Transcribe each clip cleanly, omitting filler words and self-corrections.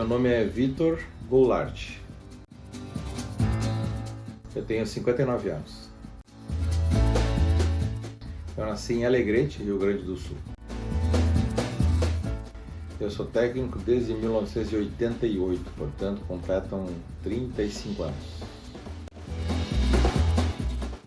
nome é Vitor Goulart. Eu tenho 59 anos. Eu nasci em Alegrete, Rio Grande do Sul. Eu sou técnico desde 1988, portanto completam 35 anos.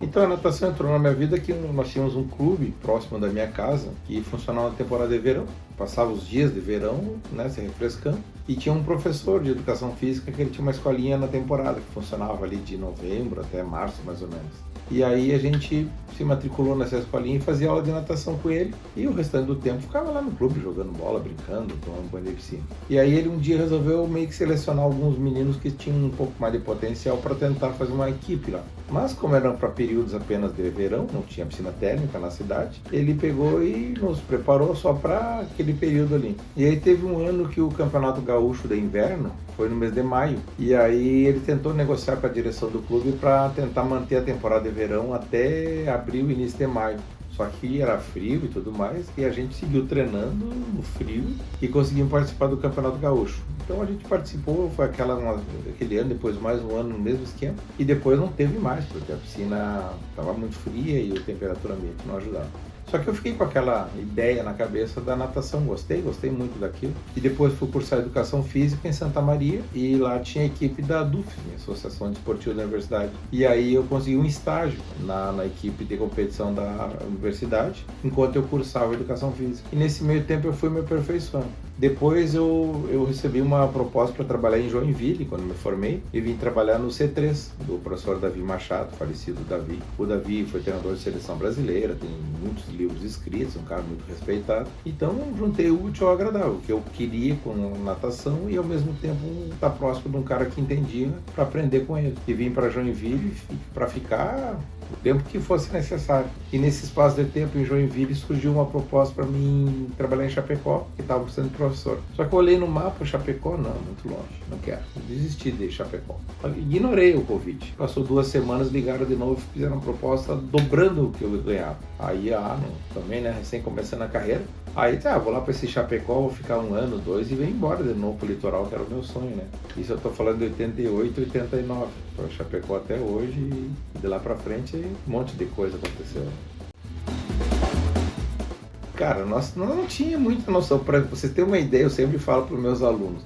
Então a natação entrou na minha vida que nós tínhamos um clube próximo da minha casa que funcionava na temporada de verão. Passava os dias de verão, né, se refrescando. E tinha um professor de educação física que ele tinha uma escolinha na temporada, que funcionava ali de novembro até março, mais ou menos. E aí a gente se matriculou nessa escolinha e fazia aula de natação com ele. E o restante do tempo ficava lá no clube, jogando bola, brincando, tomando banho de piscina. E aí ele um dia resolveu meio que selecionar alguns meninos que tinham um pouco mais de potencial para tentar fazer uma equipe lá. Mas como eram para períodos apenas de verão, não tinha piscina térmica na cidade, ele pegou e nos preparou só para aquele período ali. E aí teve um ano que o Campeonato Gaúcho de Inverno foi no mês de maio. E aí ele tentou negociar com a direção do clube para tentar manter a temporada de verão até abril e início de maio. Só que era frio e tudo mais, e a gente seguiu treinando no frio e conseguimos participar do Campeonato Gaúcho. Então a gente participou, foi aquele ano, depois mais um ano no mesmo esquema, e depois não teve mais, porque a piscina estava muito fria e a temperatura ambiente não ajudava. Só que eu fiquei com aquela ideia na cabeça da natação, gostei muito daquilo. E depois fui cursar Educação Física em Santa Maria, e lá tinha a equipe da DUF, Associação Desportiva da Universidade. E aí eu consegui um estágio na equipe de competição da universidade, enquanto eu cursava Educação Física. E nesse meio tempo eu fui me aperfeiçoando. Depois eu recebi uma proposta para trabalhar em Joinville, quando me formei, e vim trabalhar no C3, do professor Davi Machado, falecido Davi. O Davi foi treinador de seleção brasileira, tem muitos livros escritos, um cara muito respeitado. Então juntei o útil ao agradável, que eu queria com natação e ao mesmo tempo estar próximo de um cara que entendia para aprender com ele. E vim para Joinville para ficar o tempo que fosse necessário. E nesse espaço de tempo em Joinville surgiu uma proposta para mim trabalhar em Chapecó, que estava sendo professor. Só que eu olhei no mapa, Chapecó, não, muito longe, não quero. Eu desisti de Chapecó. Ignorei o convite. Passou 2 semanas, ligaram de novo, fizeram uma proposta dobrando o que eu ganhava. Aí, também, né, recém começando a carreira. Aí, vou lá para esse Chapecó, vou ficar 1 ano, 2 e venho embora de novo pro litoral, que era o meu sonho, né? Isso eu tô falando de 88, 89. Tô em Chapecó até hoje e de lá para frente um monte de coisa aconteceu. Cara, nós não tinha muita noção. Para vocês terem uma ideia, eu sempre falo para os meus alunos,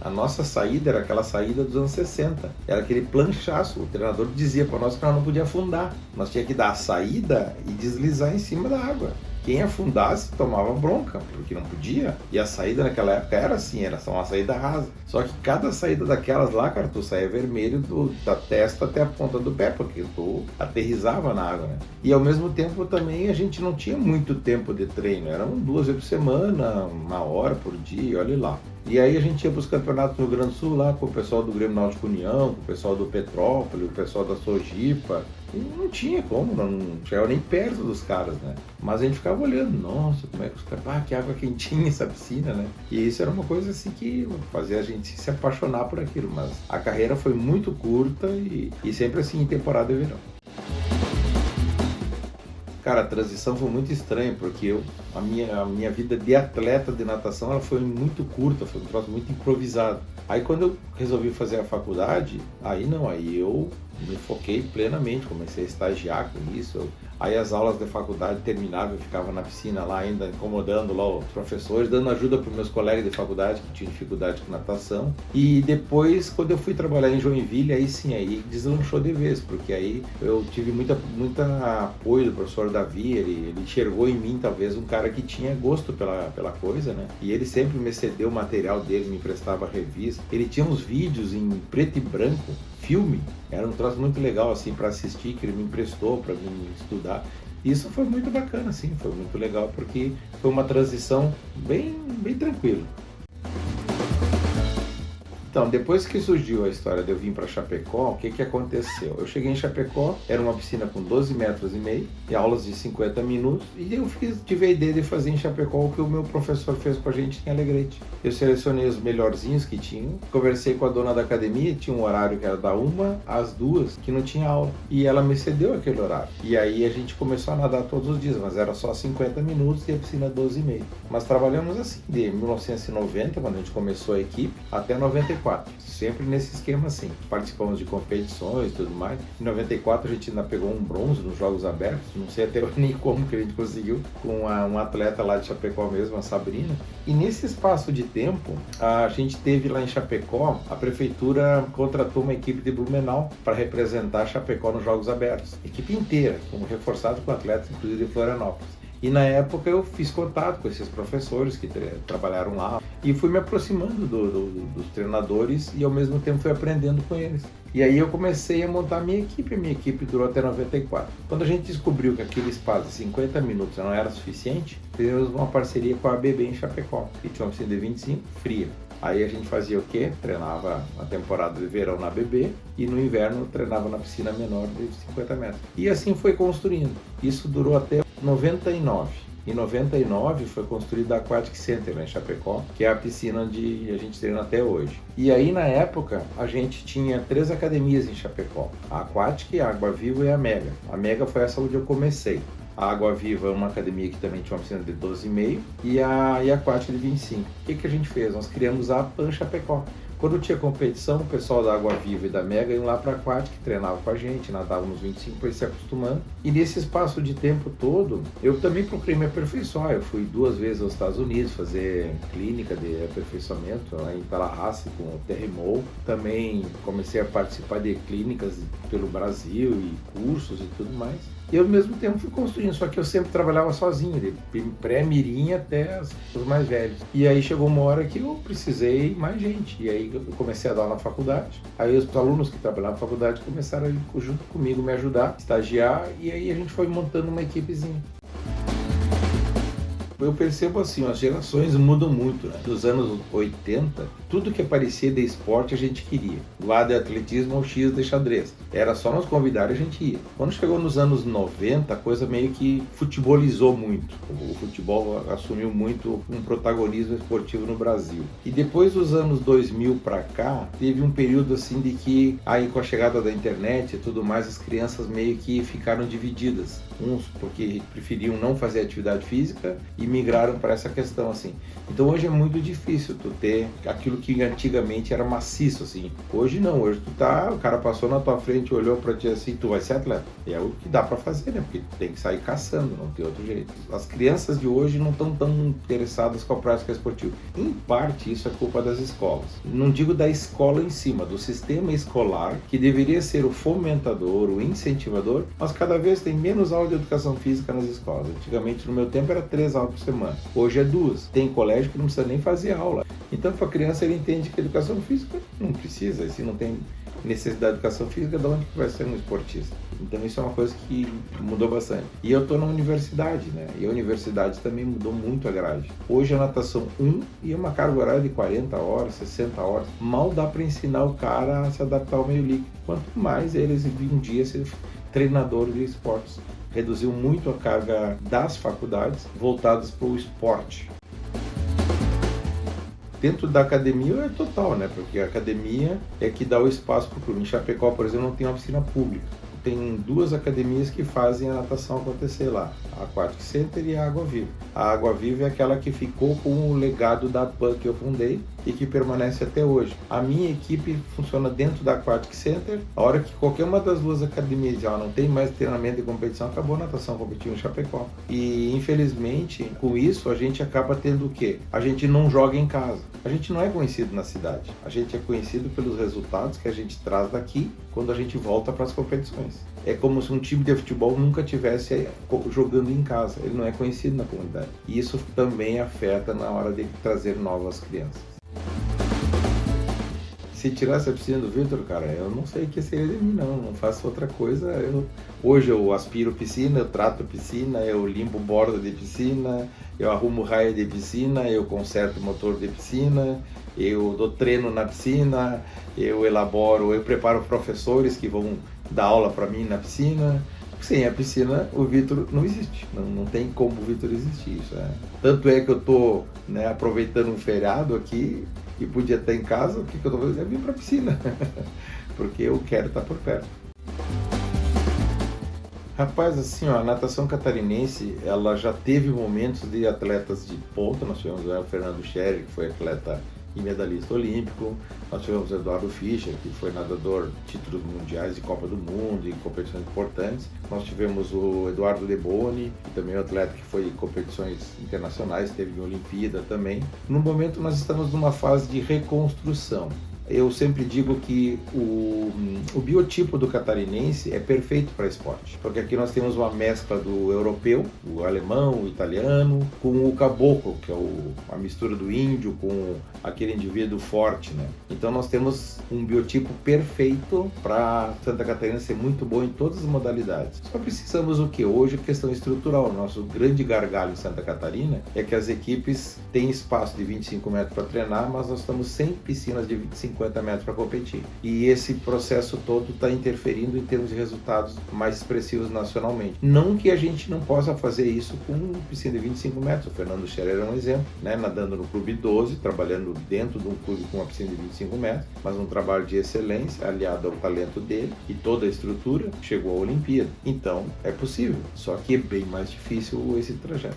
a nossa saída era aquela saída dos anos 60. Era aquele planchaço. O treinador dizia para nós que nós não podíamos afundar. Nós tínhamos que dar a saída e deslizar em cima da água. Quem afundasse tomava bronca, porque não podia. E a saída naquela época era assim, era só uma saída rasa. Só que cada saída daquelas lá, cara, tu saía vermelho da testa até a ponta do pé, porque tu aterrissava na água, né? E ao mesmo tempo também a gente não tinha muito tempo de treino. Eram 2 vezes por semana, 1 hora por dia, olha lá. E aí a gente ia para os campeonatos do Rio Grande do Sul lá com o pessoal do Grêmio Náutico União, com o pessoal do Petrópolis, o pessoal da Sojipa. E não tinha como, não chegava nem perto dos caras, né? Mas a gente ficava olhando, nossa, como é que os caras, que água quentinha essa piscina, né? E isso era uma coisa assim que fazia a gente se apaixonar por aquilo, mas a carreira foi muito curta e sempre assim em temporada de verão. Cara, a transição foi muito estranha, porque a minha vida de atleta de natação ela foi muito curta, foi um troço muito improvisado. Aí quando eu resolvi fazer a faculdade, aí eu me foquei plenamente, comecei a estagiar com isso. Aí as aulas da faculdade terminavam, eu ficava na piscina lá ainda, incomodando lá os professores, dando ajuda para os meus colegas de faculdade que tinham dificuldade com natação. E depois, quando eu fui trabalhar em Joinville, aí deslanchou de vez, porque aí eu tive muita apoio do professor Davi, ele enxergou em mim talvez um cara que tinha gosto pela coisa, né? E ele sempre me cedeu o material dele, me emprestava revista. Ele tinha uns vídeos em preto e branco, filme, era um troço muito legal assim para assistir, que ele me emprestou para mim estudar. Isso foi muito bacana, assim, foi muito legal porque foi uma transição bem tranquila. Então, depois que surgiu a história de eu vir para Chapecó, o que que aconteceu? Eu cheguei em Chapecó, era uma piscina com 12 metros e meio, e aulas de 50 minutos, e eu tive a ideia de fazer em Chapecó o que o meu professor fez com a gente em Alegrete. Eu selecionei os melhorzinhos que tinham, conversei com a dona da academia, tinha um horário que era da 1 às 2, que não tinha aula, e ela me cedeu aquele horário. E aí a gente começou a nadar todos os dias, mas era só 50 minutos e a piscina 12,5. Mas trabalhamos assim, de 1990, quando a gente começou a equipe, até 94. Sempre nesse esquema assim. Participamos de competições e tudo mais. Em 94 a gente ainda pegou um bronze nos Jogos Abertos, não sei até nem como que a gente conseguiu, com um atleta lá de Chapecó mesmo, a Sabrina. E nesse espaço de tempo, a gente teve lá em Chapecó, a prefeitura contratou uma equipe de Blumenau para representar Chapecó nos Jogos Abertos. Equipe inteira, reforçado com atletas, inclusive de Florianópolis. E na época eu fiz contato com esses professores que trabalharam lá e fui me aproximando dos treinadores e ao mesmo tempo fui aprendendo com eles. E aí eu comecei a montar a minha equipe durou até 94. Quando a gente descobriu que aquele espaço de 50 minutos não era suficiente, fizemos uma parceria com a ABB em Chapecó, que tinha uma piscina de 25, fria. Aí a gente fazia o quê? Treinava na temporada de verão na ABB e no inverno treinava na piscina menor de 50 metros. E assim foi construindo. Isso durou até 99. Em 99 foi construída a Aquatic Center lá em Chapecó, que é a piscina onde a gente treina até hoje. E aí na época a gente tinha 3 academias em Chapecó, a Aquatic, a Água Viva e a Mega. A Mega foi essa onde eu comecei. A Água Viva é uma academia que também tinha uma piscina de 12,5 e a Aquatic de 25. O que a gente fez? Nós criamos a Pan Chapecó. Quando tinha competição, o pessoal da Água Viva e da Mega iam lá para a Aquatic, treinava com a gente, nadava nos 25 para ir se acostumando. E nesse espaço de tempo todo, eu também procurei me aperfeiçoar. Eu fui 2 vezes aos Estados Unidos fazer clínica de aperfeiçoamento lá em Tallahassee com o Terry Moe. Também comecei a participar de clínicas pelo Brasil e cursos e tudo mais. E eu, ao mesmo tempo, fui construindo, só que eu sempre trabalhava sozinho, de pré-mirim até os mais velhos. E aí chegou uma hora que eu precisei mais gente, e aí eu comecei a dar na faculdade. Aí os alunos que trabalhavam na faculdade começaram a ir junto comigo, me ajudar, estagiar, e aí a gente foi montando uma equipezinha. Eu percebo assim, as gerações mudam muito, né? Dos anos 80, tudo que aparecia de esporte a gente queria. Lá de atletismo ao X de xadrez. Era só nos convidar e a gente ia. Quando chegou nos anos 90, a coisa meio que futebolizou muito. O futebol assumiu muito um protagonismo esportivo no Brasil. E depois dos anos 2000 para cá, teve um período assim de que, aí com a chegada da internet e tudo mais, as crianças meio que ficaram divididas. Uns porque preferiam não fazer atividade física e migraram para essa questão assim. Então hoje é muito difícil tu ter aquilo que antigamente era maciço assim. Hoje não, hoje o cara passou na tua frente, olhou para ti assim, tu vai ser atleta. É o que dá para fazer, né? Porque tu tem que sair caçando, não tem outro jeito. As crianças de hoje não estão tão interessadas com a prática esportiva. Em parte isso é culpa das escolas. Não digo da escola em cima, do sistema escolar, que deveria ser o fomentador, o incentivador, mas cada vez tem menos aula de educação física nas escolas. Antigamente, no meu tempo, era 3 aulas por semana. Hoje é 2. Tem colégio que não precisa nem fazer aula. Então, para a criança, ele entende que a educação física não precisa. E se não tem necessidade de educação física, de onde que vai ser um esportista? Então, isso é uma coisa que mudou bastante. E eu estou na universidade, né? E a universidade também mudou muito a grade. Hoje, a natação 1 e uma carga horária de 40 horas, 60 horas. Mal dá para ensinar o cara a se adaptar ao meio líquido. Quanto mais eles um dia ser treinador de esportes. Reduziu muito a carga das faculdades voltadas para o esporte. Dentro da academia é total, né? Porque a academia é que dá o espaço para o clube. Em Chapecó, por exemplo, não tem uma piscina pública. Tem 2 academias que fazem a natação acontecer lá, a Aquatic Center e a Água Viva. A Água Viva é aquela que ficou com o legado da PAN que eu fundei e que permanece até hoje. A minha equipe funciona dentro da Aquatic Center. A hora que qualquer uma das 2 academias já não tem mais treinamento de competição, acabou a natação competitiva em Chapecó. E infelizmente, com isso, a gente acaba tendo o quê? A gente não joga em casa. A gente não é conhecido na cidade. A gente é conhecido pelos resultados que a gente traz daqui quando a gente volta para as competições. É como se um time de futebol nunca tivesse jogando em casa. Ele não é conhecido na comunidade. E isso também afeta na hora de trazer novas crianças. Se tirasse a piscina do Vitor, cara, eu não sei o que seria de mim, não faço outra coisa. Hoje eu aspiro piscina, eu trato piscina, eu limpo borda de piscina, eu arrumo raia de piscina, eu conserto motor de piscina, eu dou treino na piscina, eu preparo professores que vão dar aula para mim na piscina. Sem a piscina, o Vitor não existe. Não tem como o Vitor existir. Isso Tanto é que eu estou, né, aproveitando um feriado aqui e podia estar em casa. O que eu estou fazendo? Eu vim para a piscina, porque eu quero estar por perto. Rapaz, assim, ó, a natação catarinense, ela já teve momentos de atletas de ponta. Nós tivemos o Fernando Scherer, que foi atleta e medalhista olímpico. Nós tivemos o Eduardo Fischer, que foi nadador de títulos mundiais de Copa do Mundo e competições importantes. Nós tivemos o Eduardo De Boni, que também é um atleta que foi em competições internacionais, teve em Olimpíada também. No momento nós estamos numa fase de reconstrução. Eu sempre digo que o biotipo do catarinense é perfeito para esporte, porque aqui nós temos uma mescla do europeu, o alemão, o italiano, com o caboclo, que é a mistura do índio com aquele indivíduo forte, né? Então nós temos um biotipo perfeito para Santa Catarina ser muito bom em todas as modalidades. Só precisamos o que? Hoje, questão estrutural. O nosso grande gargalo em Santa Catarina é que as equipes têm espaço de 25 metros para treinar, mas nós estamos sem piscinas de 50 metros para competir. E esse processo todo está interferindo em termos de resultados mais expressivos nacionalmente. Não que a gente não possa fazer isso com piscina de 25 metros. O Fernando Scherer é um exemplo, né? Nadando no Clube 12, trabalhando dentro de um clube com uma piscina de 25 metros, mas um trabalho de excelência, aliado ao talento dele e toda a estrutura, chegou à Olimpíada. Então, é possível, só que é bem mais difícil esse trajeto.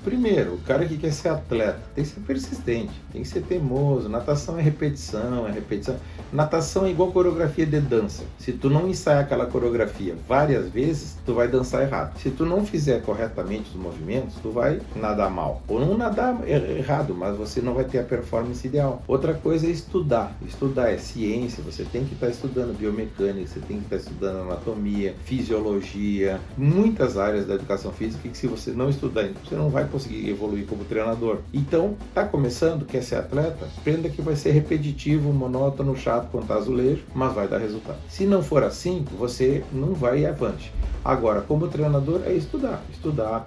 Primeiro, o cara que quer ser atleta tem que ser persistente, tem que ser teimoso. Natação é repetição, é repetição. Natação é igual coreografia de dança. Se tu não ensaiar aquela coreografia várias vezes, tu vai dançar errado. Se tu não fizer corretamente os movimentos, tu vai nadar mal. Ou não nadar errado, mas você não vai ter a performance ideal. Outra coisa é estudar. Estudar é ciência, você tem que estar estudando biomecânica, você tem que estar estudando anatomia, fisiologia, muitas áreas da educação física que se você não estudar, você não vai conseguir evoluir como treinador. Então, tá começando, quer ser atleta? Aprenda que vai ser repetitivo, monótono, chato, contar azulejo, mas vai dar resultado. Se não for assim, você não vai avante. Agora, como treinador, é estudar,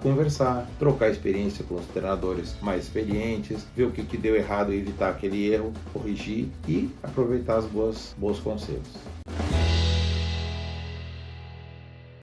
conversar, trocar experiência com os treinadores mais experientes, ver o que deu errado e evitar aquele erro, corrigir e aproveitar os bons conselhos.